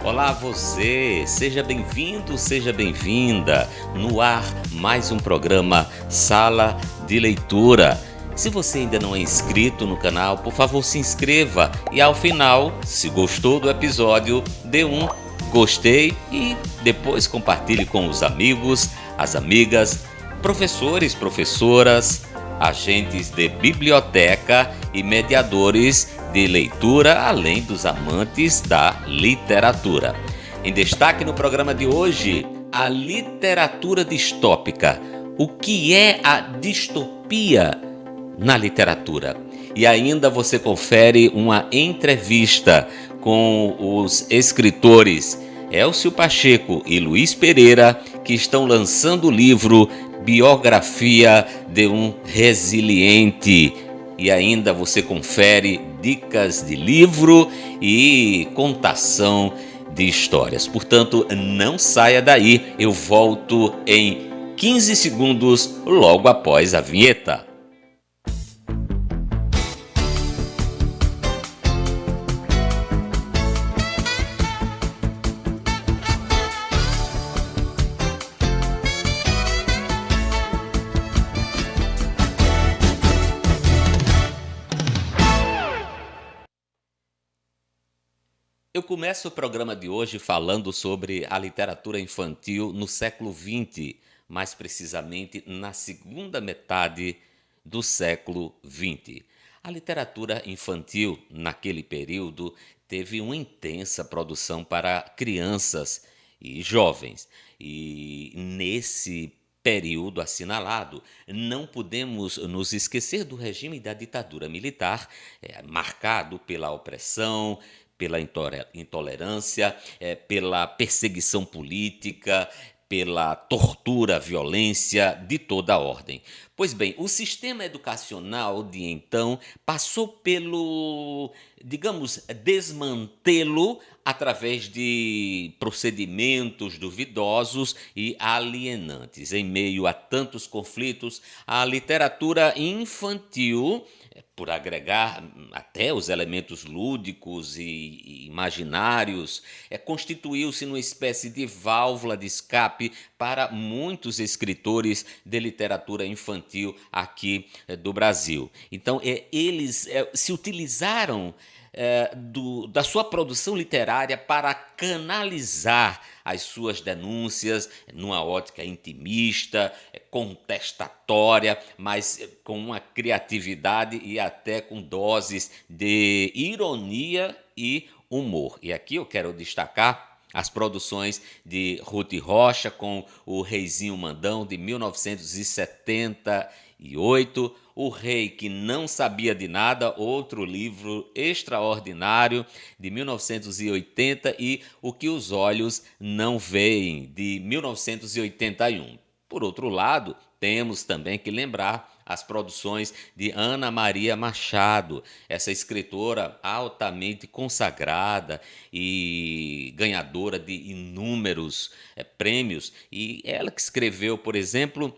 Olá você, seja bem-vindo, seja bem-vinda. No ar, mais um programa Sala de Leitura. Se você ainda não é inscrito no canal, por favor se inscreva e ao final, se gostou do episódio, dê um gostei e depois compartilhe com os amigos, as amigas, professores, professoras, agentes de biblioteca e mediadores de leitura, além dos amantes da literatura. Em destaque no programa de hoje, a literatura distópica. O que é a distopia na literatura? E ainda você confere uma entrevista com os escritores Elcio Pacheco e Luiz Pereira, que estão lançando o livro Biografia de um Resiliente. E ainda você confere dicas de livro e contação de histórias. Portanto, não saia daí, eu volto em 15 segundos logo após a vinheta. Eu começo o programa de hoje falando sobre a literatura infantil no século XX, mais precisamente na segunda metade do século XX. A literatura infantil, naquele período, teve uma intensa produção para crianças e jovens. E nesse período assinalado, não podemos nos esquecer do regime da ditadura militar, marcado pela opressão, pela intolerância, pela perseguição política, pela tortura, violência de toda a ordem. Pois bem, o sistema educacional de então passou pelo, digamos, desmantelo através de procedimentos duvidosos e alienantes. Em meio a tantos conflitos, a literatura infantil, por agregar até os elementos lúdicos e imaginários, constituiu-se numa espécie de válvula de escape para muitos escritores de literatura infantil aqui do Brasil. Então, eles se utilizaram da sua produção literária para canalizar as suas denúncias numa ótica intimista, contestatória, mas com uma criatividade e até com doses de ironia e humor. E aqui eu quero destacar as produções de Ruth Rocha com O Reizinho Mandão, de 1978, O Rei que Não Sabia de Nada, outro livro extraordinário, de 1980, e O que os Olhos Não Veem, de 1981. Por outro lado, temos também que lembrar as produções de Ana Maria Machado, essa escritora altamente consagrada e ganhadora de inúmeros prêmios. E ela que escreveu, por exemplo,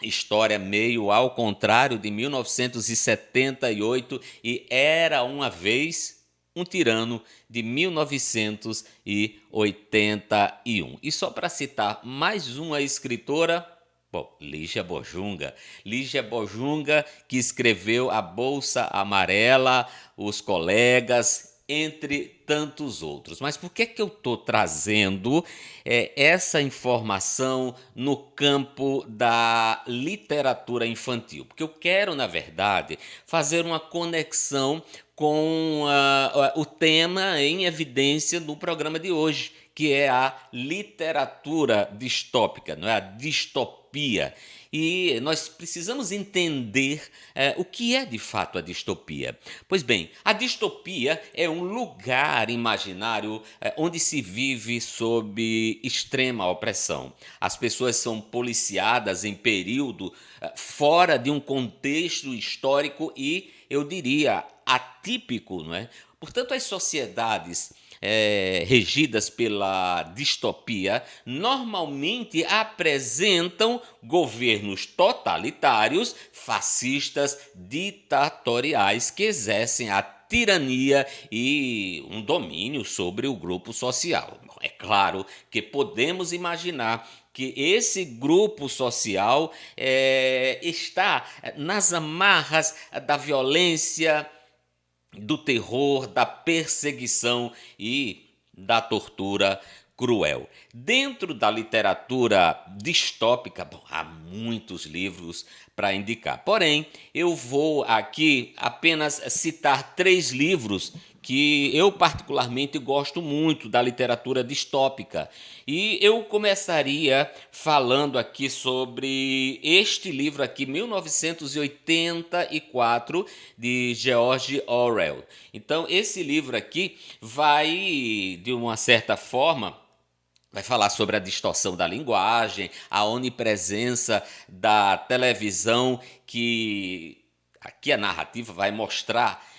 História Meio ao Contrário, de 1978, e Era uma Vez um Tirano, de 1981. E só para citar mais uma escritora, bom, Lígia Bojunga. Lígia Bojunga, que escreveu A Bolsa Amarela, Os Colegas, entre tantos outros. Mas por que eu estou trazendo essa informação no campo da literatura infantil? Porque eu quero, na verdade, fazer uma conexão com o tema em evidência no programa de hoje, que é a literatura distópica, não é? A distopia. E nós precisamos entender o que é de fato a distopia. Pois bem, a distopia é um lugar imaginário onde se vive sob extrema opressão. As pessoas são policiadas em período fora de um contexto histórico e, eu diria, atípico, não é? Portanto, as sociedades regidas pela distopia normalmente apresentam governos totalitários, fascistas, ditatoriais, que exercem a tirania e um domínio sobre o grupo social. Bom, é claro que podemos imaginar que esse grupo social está nas amarras da violência, do terror, da perseguição e da tortura cruel. Dentro da literatura distópica, bom, há muitos livros para indicar. Porém, eu vou aqui apenas citar 3 livros que eu particularmente gosto muito da literatura distópica. E eu começaria falando aqui sobre este livro aqui, 1984, de George Orwell. Então, esse livro aqui vai, de uma certa forma, vai falar sobre a distorção da linguagem, a onipresença da televisão, que aqui a narrativa vai mostrar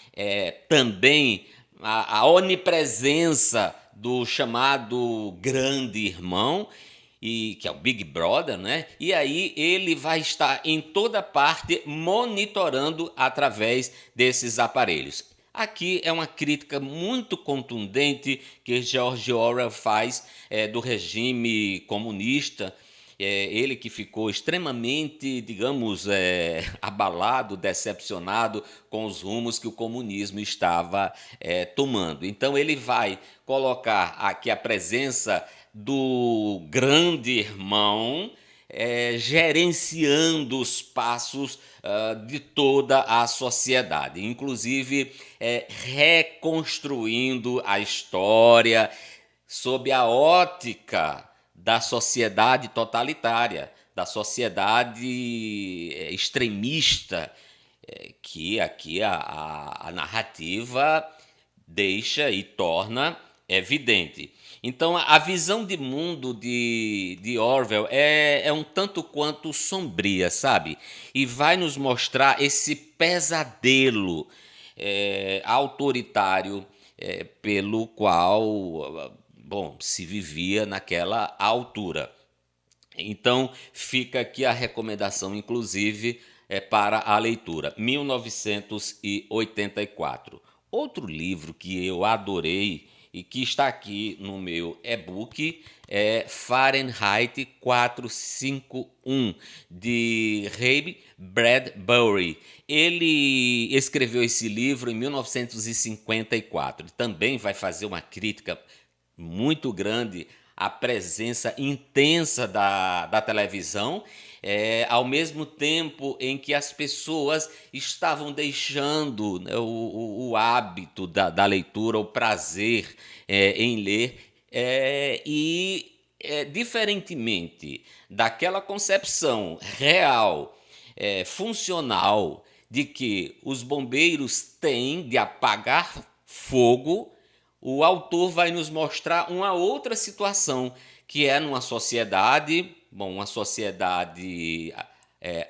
também a onipresença do chamado grande irmão, e que é o Big Brother, né? E aí ele vai estar em toda parte monitorando através desses aparelhos. Aqui é uma crítica muito contundente que George Orwell faz do regime comunista. Ele que ficou extremamente, digamos, abalado, decepcionado com os rumos que o comunismo estava tomando. Então ele vai colocar aqui a presença do grande irmão gerenciando os passos de toda a sociedade, inclusive reconstruindo a história sob a ótica da sociedade totalitária, da sociedade extremista, que aqui a narrativa deixa e torna evidente. Então, a visão de mundo de Orwell é um tanto quanto sombria, sabe? E vai nos mostrar esse pesadelo autoritário pelo qual, bom, se vivia naquela altura. Então, fica aqui a recomendação, inclusive, para a leitura. 1984. Outro livro que eu adorei e que está aqui no meu e-book é Fahrenheit 451, de Ray Bradbury. Ele escreveu esse livro em 1954. Ele também vai fazer uma crítica muito grande à presença intensa da televisão, ao mesmo tempo em que as pessoas estavam deixando, né, o hábito da leitura, o prazer em ler, diferentemente daquela concepção real, funcional, de que os bombeiros têm de apagar fogo, o autor vai nos mostrar uma outra situação, que é numa sociedade, bom, uma sociedade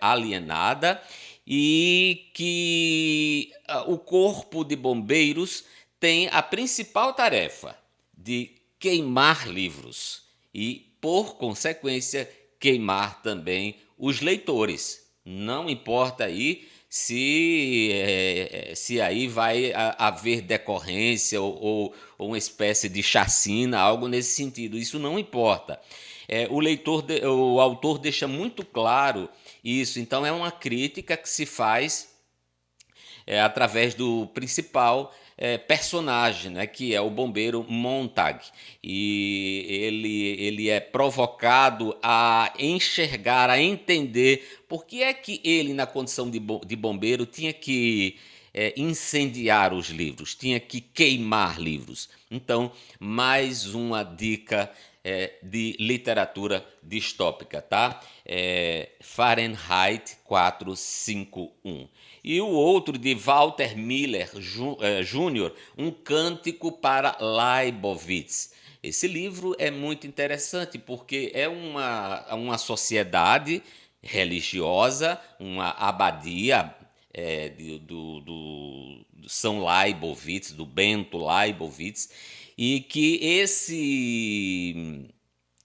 alienada, e que o corpo de bombeiros tem a principal tarefa de queimar livros e, por consequência, queimar também os leitores. Não importa aí se aí vai haver decorrência ou uma espécie de chacina, algo nesse sentido. Isso não importa. O autor deixa muito claro isso. Então é uma crítica que se faz através do principal personagem, né, que é o bombeiro Montag. E ele é provocado a enxergar, a entender por que é que ele, na condição de bombeiro, tinha que incendiar os livros, tinha que queimar livros. Então, mais uma dica de literatura distópica, tá? Fahrenheit 451. E o outro de Walter Miller Jr., Um Cântico para Leibowitz. Esse livro é muito interessante porque é uma sociedade religiosa, uma abadia do São Leibowitz, do Bento Leibowitz, e que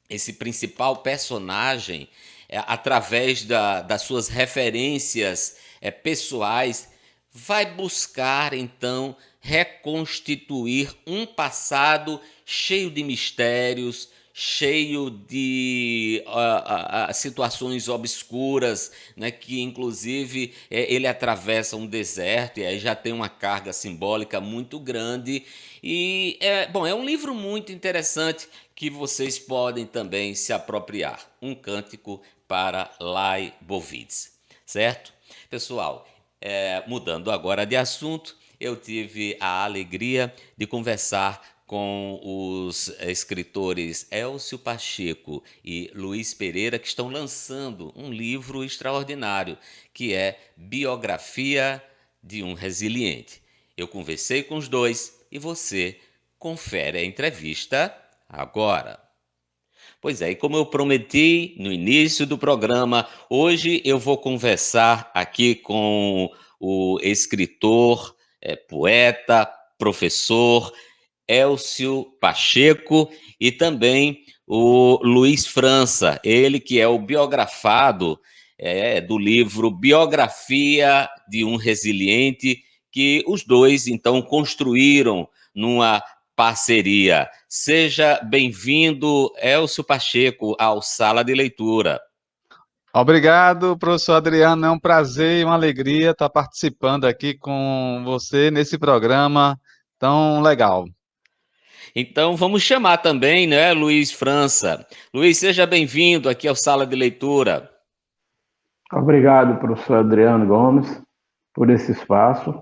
esse principal personagem, através das suas referências pessoais, vai buscar então reconstituir um passado cheio de mistérios, cheio de situações obscuras, né, que inclusive ele atravessa um deserto e aí já tem uma carga simbólica muito grande. E bom, é um livro muito interessante que vocês podem também se apropriar. Um cântico para Leibowitz, certo? Pessoal, mudando agora de assunto, eu tive a alegria de conversar com os escritores Elcio Pacheco e Luiz Pereira, que estão lançando um livro extraordinário, que é Biografia de um Resiliente. Eu conversei com os dois e você confere a entrevista agora. Pois é, e como eu prometi no início do programa, hoje eu vou conversar aqui com o escritor, poeta, professor Elcio Pacheco e também o Luiz França, ele que é o biografado do livro Biografia de um Resiliente, que os dois então construíram numa parceria. Seja bem-vindo, Elcio Pacheco, ao Sala de Leitura. Obrigado, professor Adriano. É um prazer e uma alegria estar participando aqui com você nesse programa tão legal. Então vamos chamar também, né, Luiz França. Luiz, seja bem-vindo aqui ao Sala de Leitura. Obrigado, professor Adriano Gomes, por esse espaço,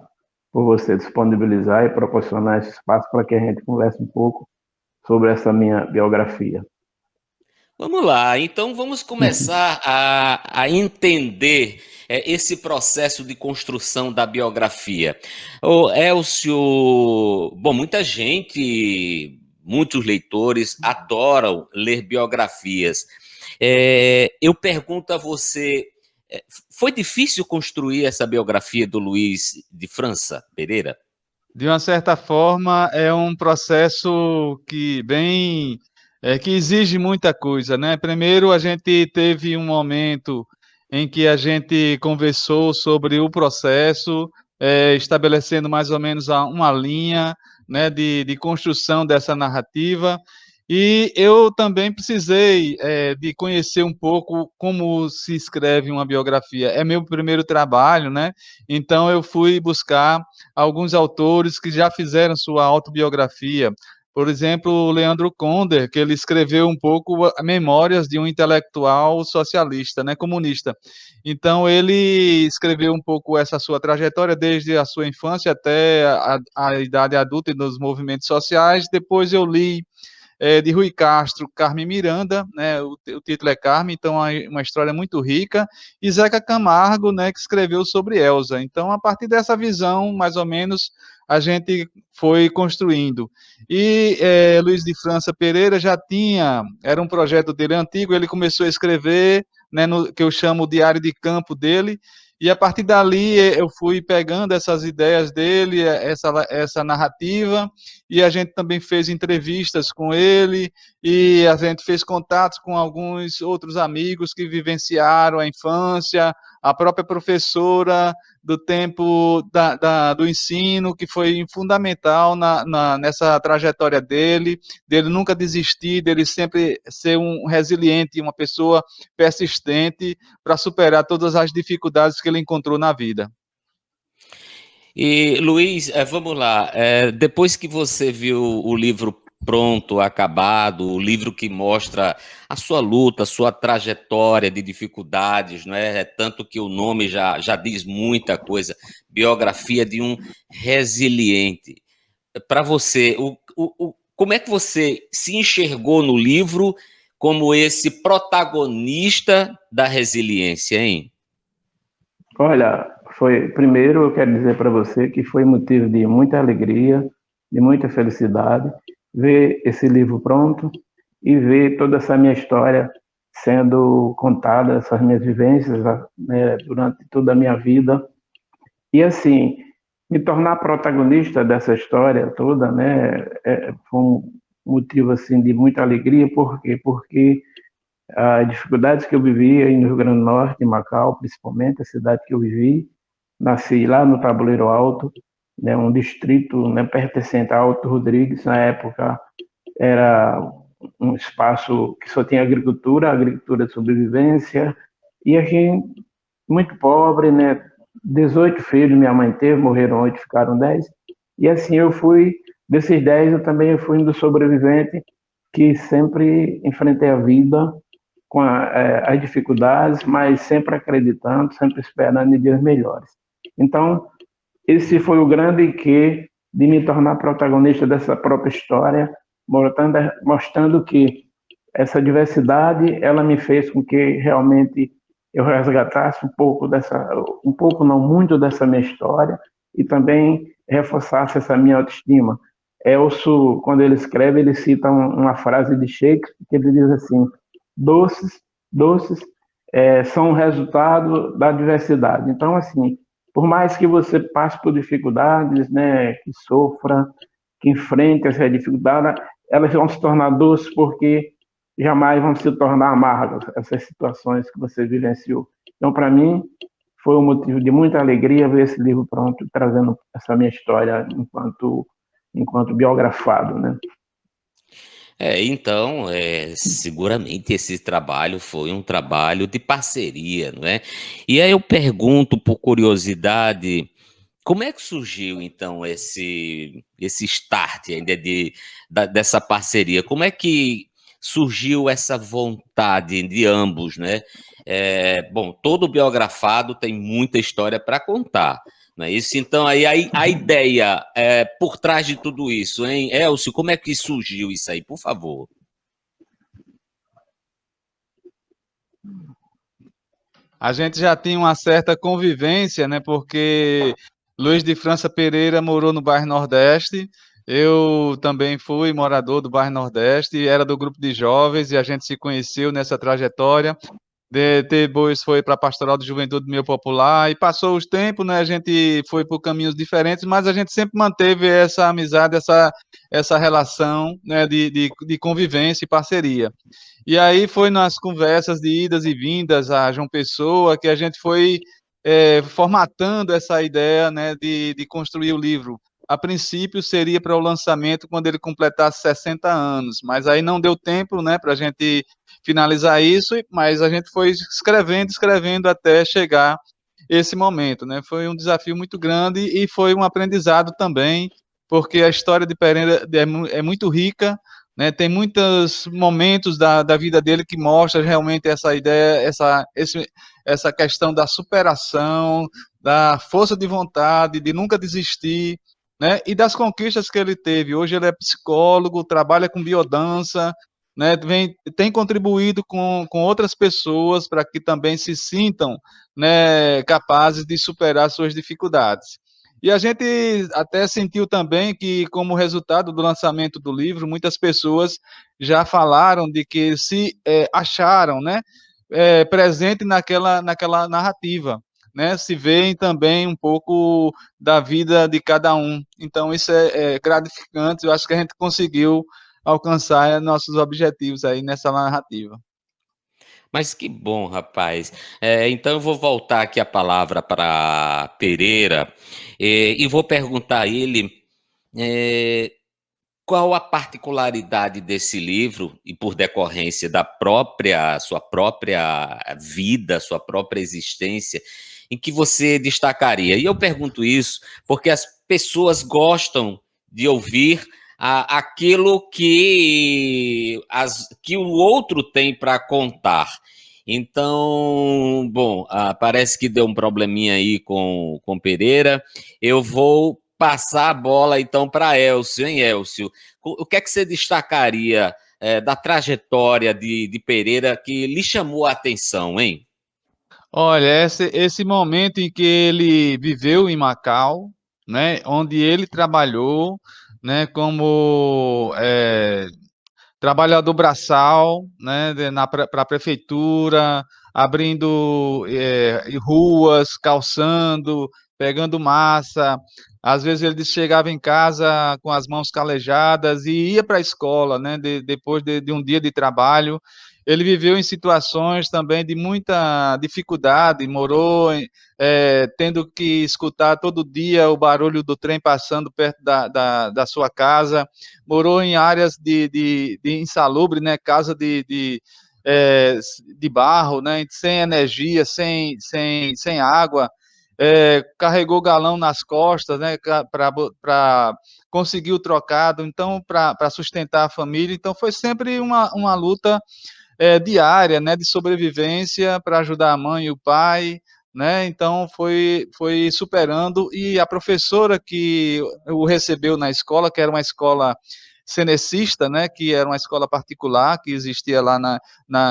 por você disponibilizar e proporcionar esse espaço para que a gente converse um pouco sobre essa minha biografia. Vamos lá, então vamos começar a entender esse processo de construção da biografia. Ô, Elcio, bom, muita gente, muitos leitores adoram ler biografias. Eu pergunto a você, foi difícil construir essa biografia do Luiz de França Pereira? De uma certa forma, é um processo que exige muita coisa, né? Primeiro, a gente teve um momento em que a gente conversou sobre o processo, estabelecendo mais ou menos uma linha, né, de construção dessa narrativa. E eu também precisei, de conhecer um pouco como se escreve uma biografia. É meu primeiro trabalho, né? Então eu fui buscar alguns autores que já fizeram sua autobiografia. Por exemplo, o Leandro Conder, que ele escreveu um pouco Memórias de um intelectual socialista, né, comunista. Então, ele escreveu um pouco essa sua trajetória desde a sua infância até a idade adulta e nos movimentos sociais. Depois eu li de Rui Castro, Carmen Miranda, né, o título é Carmen, então é uma história muito rica, e Zeca Camargo, né, que escreveu sobre Elsa. Então, a partir dessa visão, mais ou menos, a gente foi construindo. E Luiz de França Pereira era um projeto dele antigo, ele começou a escrever, né, no, que eu chamo o diário de campo dele, e a partir dali eu fui pegando essas ideias dele, essa narrativa, e a gente também fez entrevistas com ele, e a gente fez contatos com alguns outros amigos que vivenciaram a infância, a própria professora do tempo do ensino, que foi fundamental nessa trajetória dele nunca desistir, dele sempre ser um resiliente, uma pessoa persistente para superar todas as dificuldades que ele encontrou na vida. E, Luiz, vamos lá. Depois que você viu o livro pronto, acabado, o livro que mostra a sua luta, a sua trajetória de dificuldades, não é? Tanto que o nome já diz muita coisa. Biografia de um resiliente. Para você, como é que você se enxergou no livro como esse protagonista da resiliência, hein? Olha, primeiro eu quero dizer para você que foi motivo de muita alegria, de muita felicidade, ver esse livro pronto e ver toda essa minha história sendo contada, essas minhas vivências, né, durante toda a minha vida. E assim, me tornar protagonista dessa história toda, né, foi um motivo assim de muita alegria, por quê? Porque as dificuldades que eu vivi aí no Rio Grande do Norte, em Macau, principalmente, a cidade que eu vivi, nasci lá no Tabuleiro Alto, né, um distrito, né, pertencente a Alto Rodrigues. Na época era um espaço que só tinha agricultura de sobrevivência, e a gente muito pobre, né? 18 filhos minha mãe teve, morreram 8, ficaram 10. E assim eu fui, desses 10 eu também fui um dos sobreviventes que sempre enfrentei a vida com as dificuldades, mas sempre acreditando, sempre esperando em dias melhores. Então, esse foi o grande quê de me tornar protagonista dessa própria história, mostrando que essa diversidade ela me fez com que realmente eu resgatasse um pouco não muito dessa minha história, e também reforçasse essa minha autoestima. Elcio, quando ele escreve, ele cita uma frase de Shakespeare que ele diz assim: doces, doces são o resultado da diversidade. Então, assim, por mais que você passe por dificuldades, né, que sofra, que enfrente essa dificuldade, elas vão se tornar doces porque jamais vão se tornar amargas essas situações que você vivenciou. Então, para mim, foi um motivo de muita alegria ver esse livro pronto, trazendo essa minha história enquanto biografado, né? Então, seguramente esse trabalho foi um trabalho de parceria, não é? E aí eu pergunto, por curiosidade, como é que surgiu então esse start ainda dessa parceria? Como é que surgiu essa vontade de ambos, né? Bom, todo biografado tem muita história para contar, não é isso? Então, aí a ideia por trás de tudo isso, hein? Elcio, como é que surgiu isso aí, por favor? A gente já tinha uma certa convivência, né? Porque Luiz de França Pereira morou no bairro Nordeste. Eu também fui morador do bairro Nordeste, era do grupo de jovens e a gente se conheceu nessa trajetória. Depois foi para a Pastoral de Juventude Meio Popular e passou os tempos, né? A gente foi por caminhos diferentes, mas a gente sempre manteve essa amizade, essa relação, né? De convivência e parceria. E aí foi nas conversas de idas e vindas a João Pessoa que a gente foi formatando essa ideia, né, de construir o livro. A princípio seria para o lançamento quando ele completasse 60 anos, mas aí não deu tempo, né, para a gente finalizar isso, mas a gente foi escrevendo até chegar esse momento, né? Foi um desafio muito grande e foi um aprendizado também, porque a história de Pereira é muito rica, né? Tem muitos momentos da vida dele que mostra realmente essa ideia, essa questão da superação, da força de vontade, de nunca desistir, né? E das conquistas que ele teve. Hoje ele é psicólogo, trabalha com biodança, né? Tem contribuído com outras pessoas para que também se sintam, né, capazes de superar suas dificuldades. E a gente até sentiu também que, como resultado do lançamento do livro, muitas pessoas já falaram de que se acharam, né, presente naquela narrativa, né, se veem também um pouco da vida de cada um. Então, isso é gratificante. Eu acho que a gente conseguiu alcançar nossos objetivos aí nessa narrativa. Mas que bom, rapaz. Então eu vou voltar aqui a palavra para Pereira, e vou perguntar a ele eh, qual a particularidade desse livro e por decorrência da sua própria vida, sua própria existência, em que você destacaria. E eu pergunto isso porque as pessoas gostam de ouvir aquilo que o outro tem para contar. Então, bom, parece que deu um probleminha aí com Pereira. Eu vou passar a bola então para Elcio, hein, Elcio? O que é que você destacaria da trajetória de Pereira que lhe chamou a atenção, hein? Olha, esse momento em que ele viveu em Macau, né, onde ele trabalhou, né, como trabalhador braçal, né, para a prefeitura, abrindo ruas, calçando, pegando massa. Às vezes ele chegava em casa com as mãos calejadas e ia para a escola, né? Depois de um dia de trabalho. Ele viveu em situações também de muita dificuldade, tendo que escutar todo dia o barulho do trem passando perto da sua casa, morou em áreas de insalubre, né? Casa é, de barro, né? Sem energia, sem água, carregou galão nas costas, né? Para conseguir o trocado, então, para sustentar a família. Então, foi sempre uma luta diária, né, de sobrevivência para ajudar a mãe e o pai, né? Então foi superando e a professora que o recebeu na escola, que era uma escola cenecista, né, que era uma escola particular que existia lá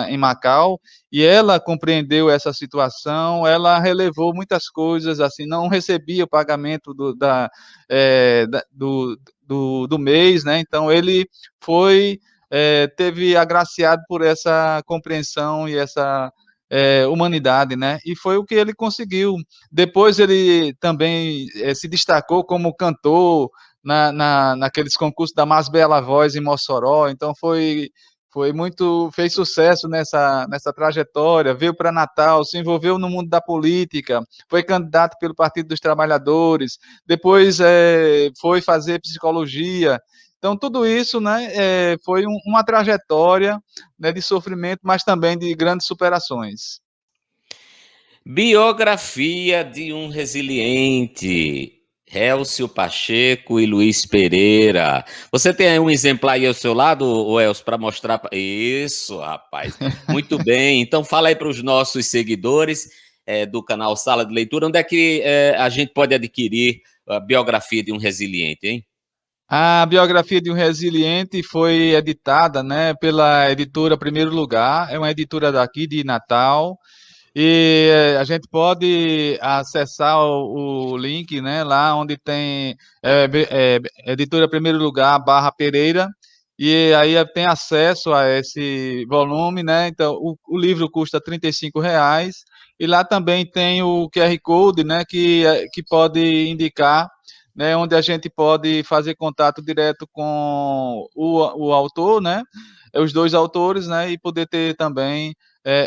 em Macau, e ela compreendeu essa situação, ela relevou muitas coisas, assim, não recebia o pagamento do mês, né, então ele foi teve agraciado por essa compreensão e essa humanidade, né? E foi o que ele conseguiu. Depois ele também se destacou como cantor naqueles concursos da Mais Bela Voz em Mossoró, então fez sucesso nessa trajetória, veio para Natal, se envolveu no mundo da política, foi candidato pelo Partido dos Trabalhadores, depois foi fazer psicologia. Então, tudo isso, né, foi uma trajetória, né, de sofrimento, mas também de grandes superações. Biografia de um resiliente. Hélcio Pacheco e Luiz Pereira. Você tem aí um exemplar aí ao seu lado, ô Elcio, para mostrar? Isso, rapaz. Muito bem. Então, fala aí para os nossos seguidores do canal Sala de Leitura, onde é que a gente pode adquirir a biografia de um resiliente, hein? A biografia de um resiliente foi editada, né, pela editora Primeiro Lugar, é uma editora daqui de Natal, e a gente pode acessar o link, né, lá onde tem editora Primeiro Lugar barra Pereira, e aí tem acesso a esse volume, né? Então o livro custa R$ 35, e lá também tem o QR Code, né, que pode indicar, né, onde a gente pode fazer contato direto com o autor, né? Os dois autores, né? E poder ter também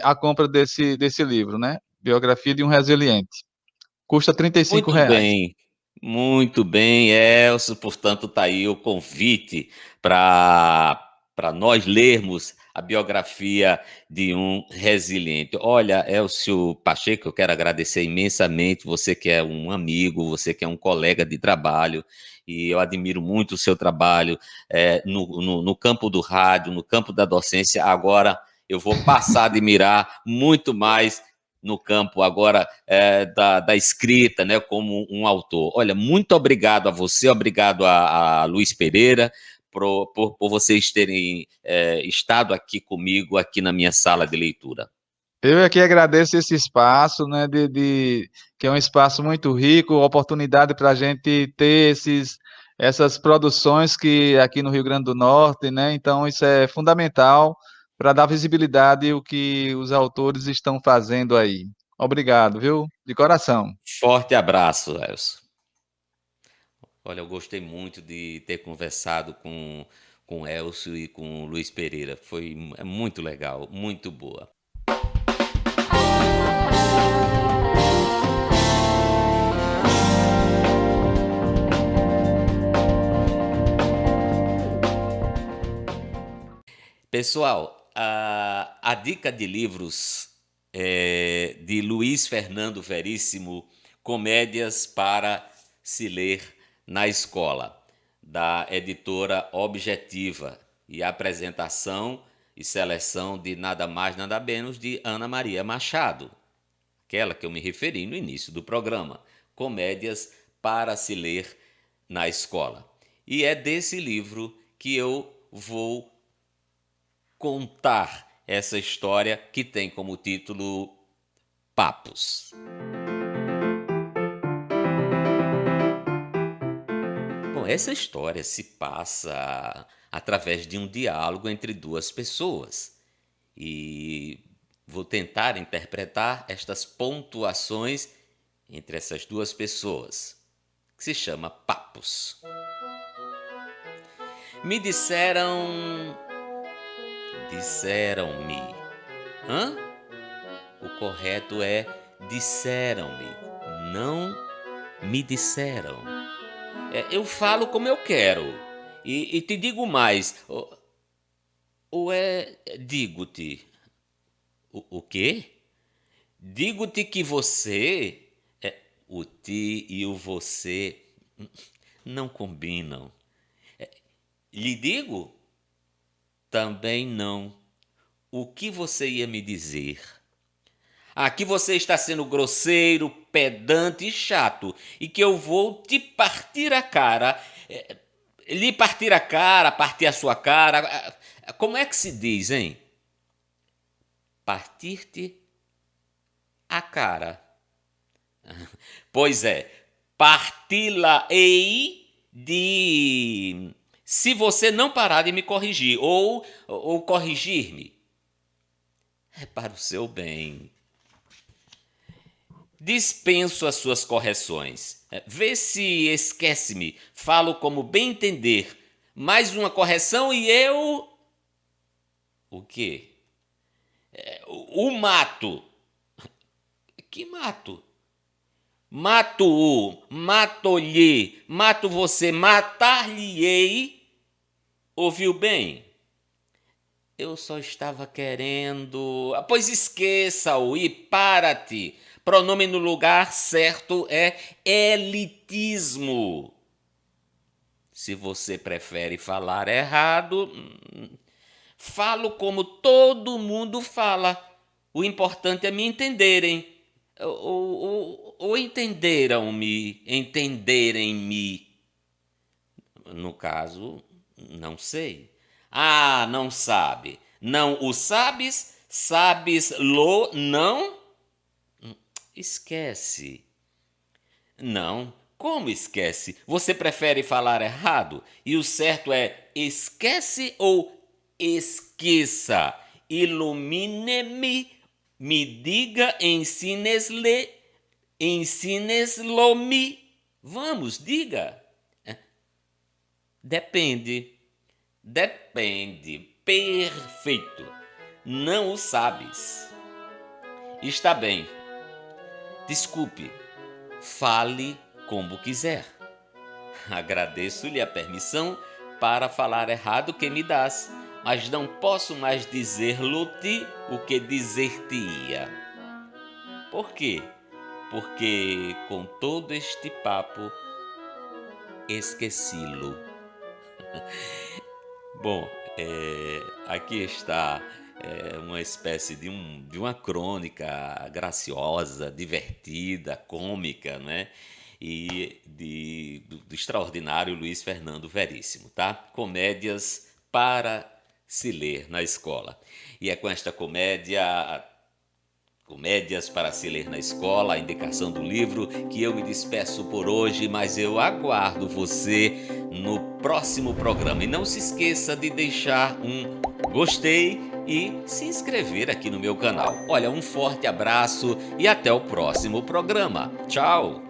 a compra desse livro, né? Biografia de um Resiliente. Custa R$ 35. Muito bem, Elcio. Portanto, está aí o convite para nós lermos a biografia de um resiliente. Olha, Elcio Pacheco, eu quero agradecer imensamente. Você que é um amigo, você que é um colega de trabalho, e eu admiro muito o seu trabalho no campo do rádio, no campo da docência. Agora eu vou passar a admirar muito mais no campo agora da escrita, né, como um autor. Olha, muito obrigado a você, obrigado a Luiz Pereira por vocês terem estado aqui comigo, aqui na minha sala de leitura. Eu aqui agradeço esse espaço, né, que é um espaço muito rico, oportunidade para a gente ter essas produções que aqui no Rio Grande do Norte, né? Então isso é fundamental para dar visibilidade ao que os autores estão fazendo aí. Obrigado, viu? De coração. Forte abraço, Elcio. Olha, eu gostei muito de ter conversado com o Elcio e com o Luiz Pereira. Foi muito legal, muito boa. Pessoal, a dica de livros de Luiz Fernando Veríssimo, Comédias para se ler na escola, da editora Objetiva, e a apresentação e seleção de nada mais nada menos de Ana Maria Machado, aquela que eu me referi no início do programa, Comédias para se ler na escola. E é desse livro que eu vou contar essa história que tem como título Papos. Bom, essa história se passa através de um diálogo entre duas pessoas e vou tentar interpretar estas pontuações entre essas duas pessoas, que se chama papos. Me disseram-me. Hã? O correto é disseram-me, não me disseram. Eu falo como eu quero. E te digo mais. Ou é digo-te. O quê? Digo-te que você. O ti e o você não combinam. Lhe digo? Também não. O que você ia me dizer? Aqui você está sendo grosseiro, pedante e chato, e que eu vou te partir a cara. Lhe partir a cara, partir a sua cara. Como é que se diz, hein? Partir-te a cara. Pois é, parti-la-ei de... se você não parar de me corrigir, ou corrigir-me. É para o seu bem. Dispenso as suas correções. Vê se esquece-me. Falo como bem entender. Mais uma correção e eu... O quê? O mato. Que mato? Mato-o, mato-lhe, mato você, matar-lhe-ei. Ouviu bem? Eu só estava querendo... Pois esqueça-o e para-te. Pronome no lugar certo é elitismo. Se você prefere falar errado, falo como todo mundo fala. O importante é me entenderem. Ou entenderem-me. No caso, não sei. Ah, não sabe. Não o sabes? Sabes-lo não? Esquece. Não. Como esquece? Você prefere falar errado? E o certo é esquece ou esqueça? Ilumine-me, me diga, ensines-lo-me. Vamos, diga. Depende. Perfeito. Não o sabes. Está bem. Desculpe. Fale como quiser. Agradeço-lhe a permissão para falar errado que me dás, mas não posso mais dizer-lo-te o que dizer-te-ia. Por quê? Porque com todo este papo esqueci-lo. Bom, aqui está uma espécie de uma crônica graciosa, divertida, cômica, né? E do extraordinário Luiz Fernando Veríssimo, tá? Comédias para se ler na escola. E é com esta Comédias para se ler na escola, a indicação do livro, que eu me despeço por hoje, mas eu aguardo você no próximo programa. E não se esqueça de deixar um gostei e se inscrever aqui no meu canal. Olha, um forte abraço e até o próximo programa. Tchau!